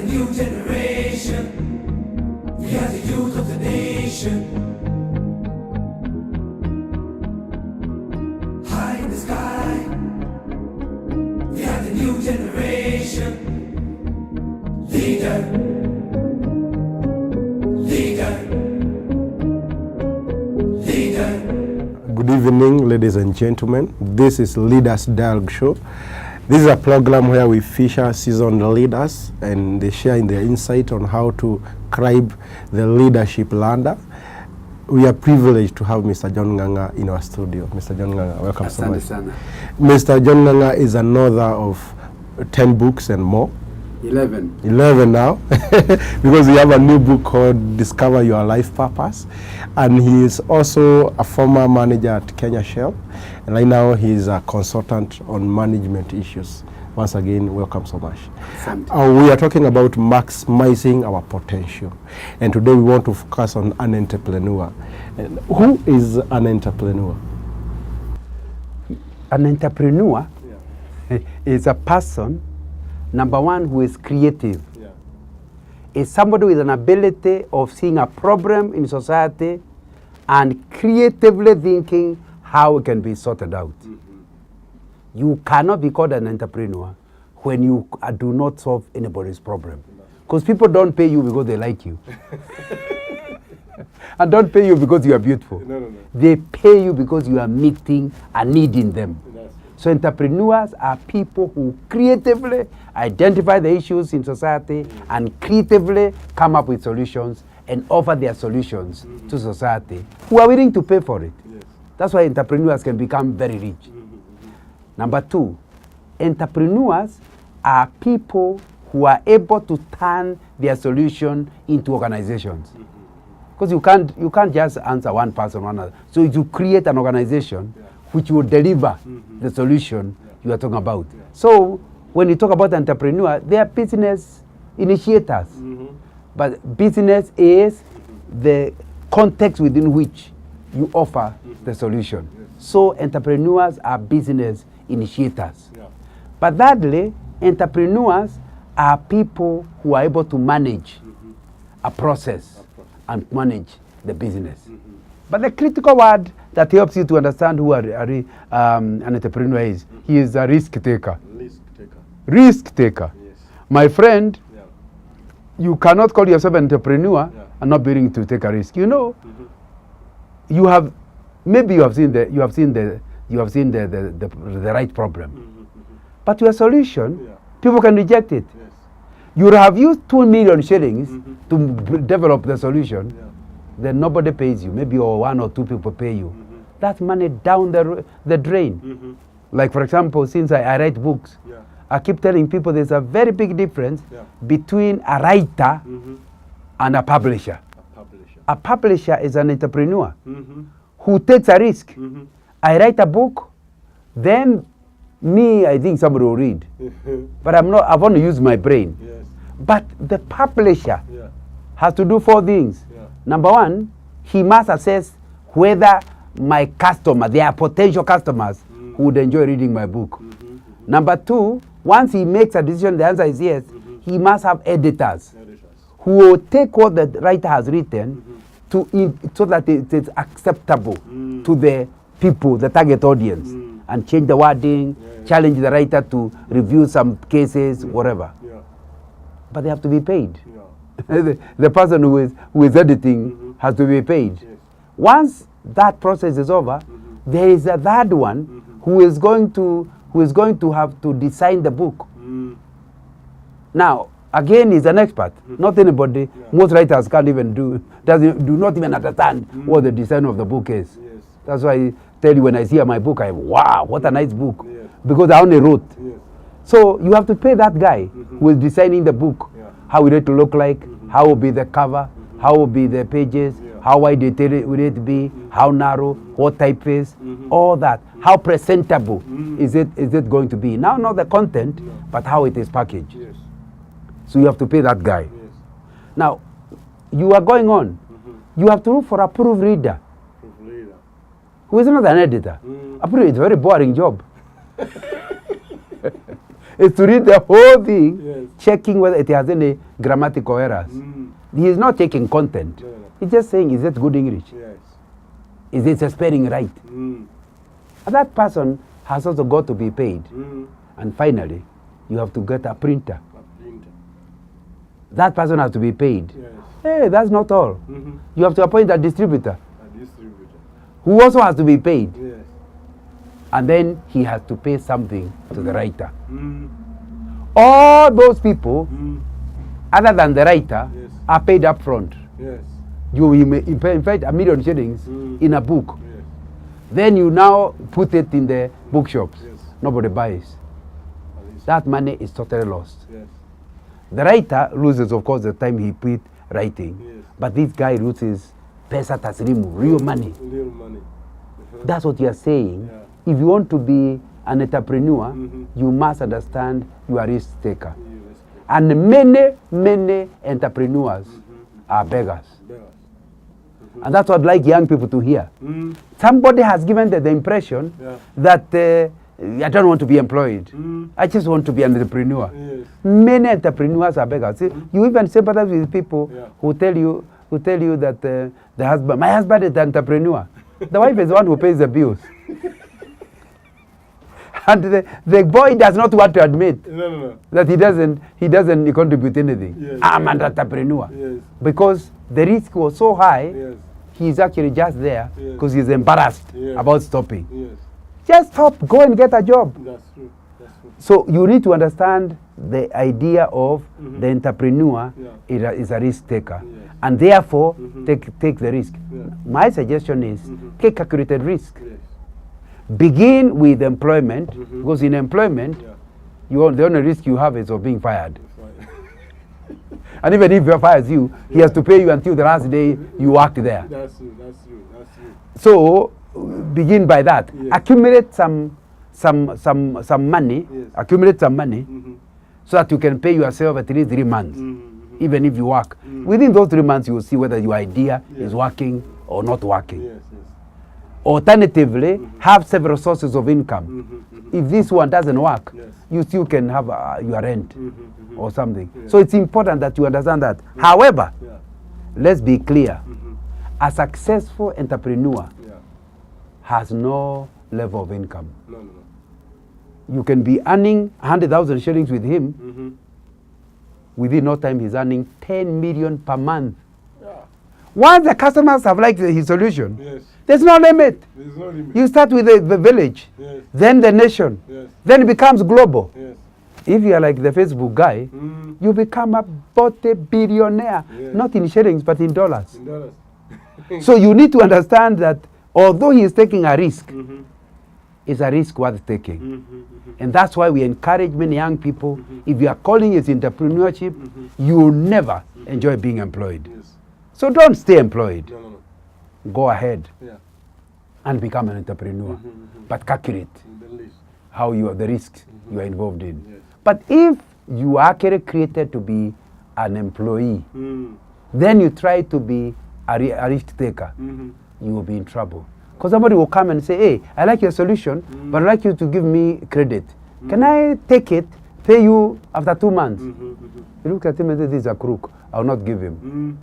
new generation. We are the youth of the nation. High in the sky. We are the new generation. Leader. Leader. Leader. Good evening, ladies and gentlemen. This is Leaders Dialogue Show. This is a program where we feature seasoned leaders and they share their insight on how to climb the leadership ladder. We are privileged to have Mr. John Ng'ang'a in our studio. Mr. John Ng'ang'a, welcome so much. Mr. John Ng'ang'a is an author of 10 books and more. 11 now, because we have a new book called Discover Your Life Purpose, and he is also a former manager at Kenya Shell, and right now he is a consultant on management issues. Once again, welcome so much. We are talking about maximizing our potential, and today we want to focus on an entrepreneur. And who is an entrepreneur? An entrepreneur is a person, number one, who is creative. Is somebody with an ability of seeing a problem in society and creatively thinking how it can be sorted out. You cannot be called an entrepreneur when you do not solve anybody's problem. Because people don't pay you because they like you. And don't pay you because you are beautiful. No. They pay you because you are meeting a need in them. So entrepreneurs are people who creatively identify the issues in society and creatively come up with solutions and offer their solutions to society who are willing to pay for it. That's why entrepreneurs can become very rich. Number two, entrepreneurs are people who are able to turn their solution into organizations. Because you can't just answer one person or another. So you create an organization which will deliver the solution you are talking about. So when you talk about entrepreneur, they are business initiators. But business is the context within which you offer the solution. So entrepreneurs are business initiators. But thirdly, entrepreneurs are people who are able to manage a process and manage the business. But the critical word that helps you to understand who an entrepreneur is, he is a risk taker. Risk taker. Yes. My friend, you cannot call yourself an entrepreneur and not be willing to take a risk. You know, you have seen the right problem, but your solution, people can reject it. Yes. You have used 2 million shillings to develop the solution. Then nobody pays you. Maybe 1 or 2 people pay you. That's money down the drain. Like, for example, since I write books, I keep telling people there's a very big difference between a writer and a publisher. A publisher is an entrepreneur who takes a risk. I write a book, then I think somebody will read. But I've only used my brain. But the publisher has to do 4 things. Number one, he must assess whether my customer, their potential customers, would enjoy reading my book. Number two, once he makes a decision, the answer is yes, he must have editors who will take what the writer has written so that it is acceptable to the people, the target audience, and change the wording, challenge the writer to review some cases, whatever. But they have to be paid. The person who is editing has to be paid. Once that process is over, there is a third one who is going to have to design the book. Now, again, he's an expert, not anybody. Most writers can't even do not even understand what the design of the book is. That's why I tell you, when I see my book, wow, what a nice book, because I only wrote. So you have to pay that guy who is designing the book. How will it look like? How will be the cover? How will be the pages? How wide will it be? How narrow? What typeface? All that. How presentable is it going to be? Now, not the content, but how it is packaged. So you have to pay that guy. Now, you are going on. You have to look for a proofreader. Who is not an editor. It's a very boring job. is to read the whole thing, Yes. checking whether it has any grammatical errors. He is not taking content. No, no. He's just saying, is that good English? Yes. Is it spelling right? And that person has also got to be paid. And finally, you have to get a printer. A printer. That person has to be paid. Yes. Hey, that's not all. You have to appoint a distributor A distributor. who also has to be paid. Yes. And then he has to pay something to the writer. All those people, other than the writer, Yes. are paid up front. Yes. You may invest $1 million shillings in a book. Yes. Then you now put it in the bookshops. Yes. Nobody buys. At least. That money is totally lost. Yes. The writer loses, of course, the time he put writing. Yes. But this guy loses pesa taslimu, real money. Real money. That's what you are saying. Yeah. If you want to be an entrepreneur, Mhm. you must understand you are a risk taker. Yes. And many entrepreneurs are beggars. Beggars. And that's what I'd like young people to hear. Somebody has given the impression Yeah. that I don't want to be employed. I just want to be an entrepreneur. Yes. Many entrepreneurs are beggars. See, you even sympathize with people Yeah. who tell you that my husband is an entrepreneur. The wife is the one who pays the bills. And the boy does not want to admit No. that he doesn't contribute anything. Yes. I'm an entrepreneur. Yes. Because the risk was so high, Yes. he's actually just there Yes. because he's embarrassed Yeah. about stopping. Yes. Just stop, go and get a job. That's true. That's true. So you need to understand the idea of the entrepreneur Yeah. is a risk taker. Yes. And therefore, take the risk. Yeah. My suggestion is take calculated risk. Yes. Begin with employment, because in employment, Yeah. the only risk you have is of being fired. That's right. And even if he fires you, he has to pay you until the last day you worked there. That's true. That's true. That's true. So begin by that. Yes. Accumulate some money. Yes. Accumulate some money Mhm. so that you can pay yourself at least 3 months, Mhm. even if you work. Within those 3 months, you will see whether your idea Yes. is working or not working. Yes. Yes. Alternatively, have several sources of income. Mhm. If this one doesn't work, Yes. you still can have your rent Mhm. or something. Yes. So it's important that you understand that. However, Yeah. let's be clear. Mhm. A successful entrepreneur Yeah. has no level of income. No. You can be earning 100,000 shillings with him. Mhm. Within no time, he's earning 10 million per month. Yeah. Once the customers have liked his solution, Yes. there's no limit. There's no limit. You start with the village, Yes. then the nation, Yes. then it becomes global. Yes. If you are like the Facebook guy, Mm. you become a multi-billionaire, Yes. not in shillings, but in dollars. In dollars. So you need to understand that although he is taking a risk, Mhm. it's a risk worth taking. Mhm. And that's why we encourage many young people, if you are calling it entrepreneurship, you will never enjoy being employed. Yes. So don't stay employed. No. Go ahead Yeah. and become an entrepreneur. But calculate In the list. how the risks you are involved in. Yes. But if you are actually created to be an employee, Mm. then you try to be a risk taker, Mhm. you will be in trouble. Because somebody will come and say, hey, I like your solution, but I'd like you to give me credit. Can I take it, pay you after 2 months? You look at him and say, this is a crook. I will not give him. Mm.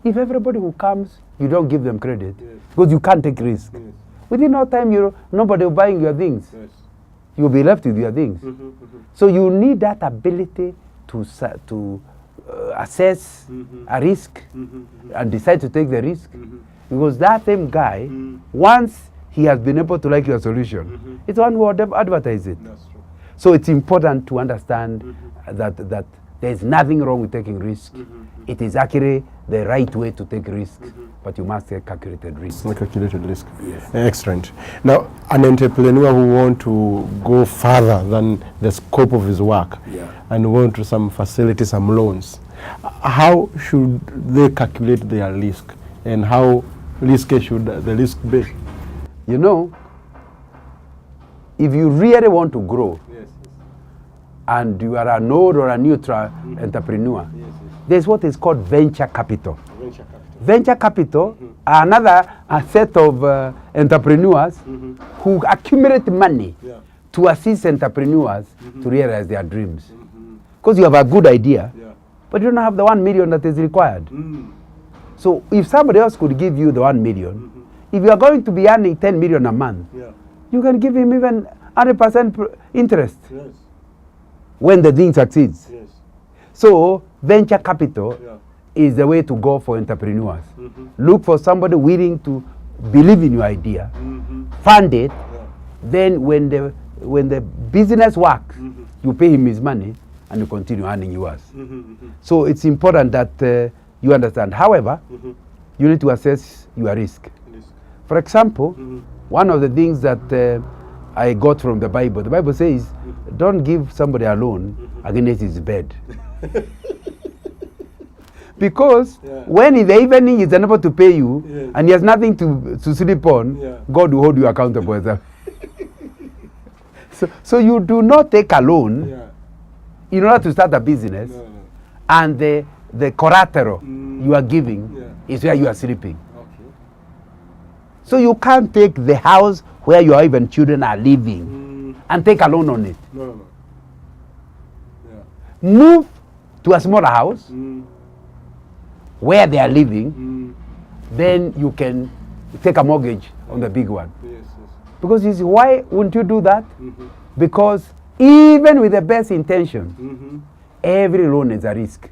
If everybody who comes, you don't give them credit, Yes. because you can't take risk. Yes. Within no time, nobody will buying your things. Yes. You'll be left with your things. So you need that ability to assess a risk and decide to take the risk. Because that same guy, once he has been able to like your solution, it's one who will advertise it. That's true. So it's important to understand that there is nothing wrong with taking risk. It is actually the right way to take risk, but you must take calculated risk. It's a calculated risk. Yes. Excellent. Now, an entrepreneur who want to go further than the scope of his work and want to some facility, some loans, how should they calculate their risk, and how risky should the risk be? You know, if you really want to grow, and you are an old or a neutral entrepreneur, there's what is called venture capital. Venture capital. Venture capital are another set of entrepreneurs who accumulate money to assist entrepreneurs to realize their dreams. Because you have a good idea, but you don't have the 1 million that is required. So if somebody else could give you the 1 million, if you are going to be earning 10 million a month, you can give him even 100% interest when the thing succeeds. So venture capital is the way to go for entrepreneurs. Look for somebody willing to believe in your idea, fund it, then when the business works, you pay him his money and you continue earning yours. So it's important that you understand. However, you need to assess your risk. For example, one of the things that I got from the Bible says, don't give somebody a loan against his bed. Because when in the evening he's unable to pay you and he has nothing to sleep on, God will hold you accountable. So you do not take a loan in order to start a business, and the collateral you are giving is where you are sleeping. So you can't take the house where your even children are living and take a loan on it. Move to a smaller house where they are living, then you can take a mortgage on the big one. Because you see, why wouldn't you do that? Because even with the best intention, every loan is a risk.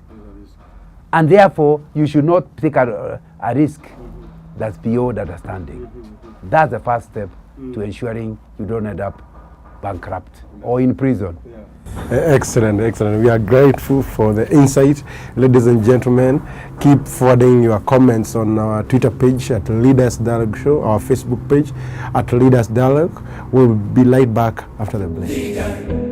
And therefore, you should not take a risk that's beyond understanding. That's the first step to ensuring you don't end up bankrupt or in prison. Excellent, excellent. We are grateful for the insight. Ladies and gentlemen, keep forwarding your comments on our Twitter page at Leaders Dialogue Show, our Facebook page at Leaders Dialogue. We'll be right back after the break.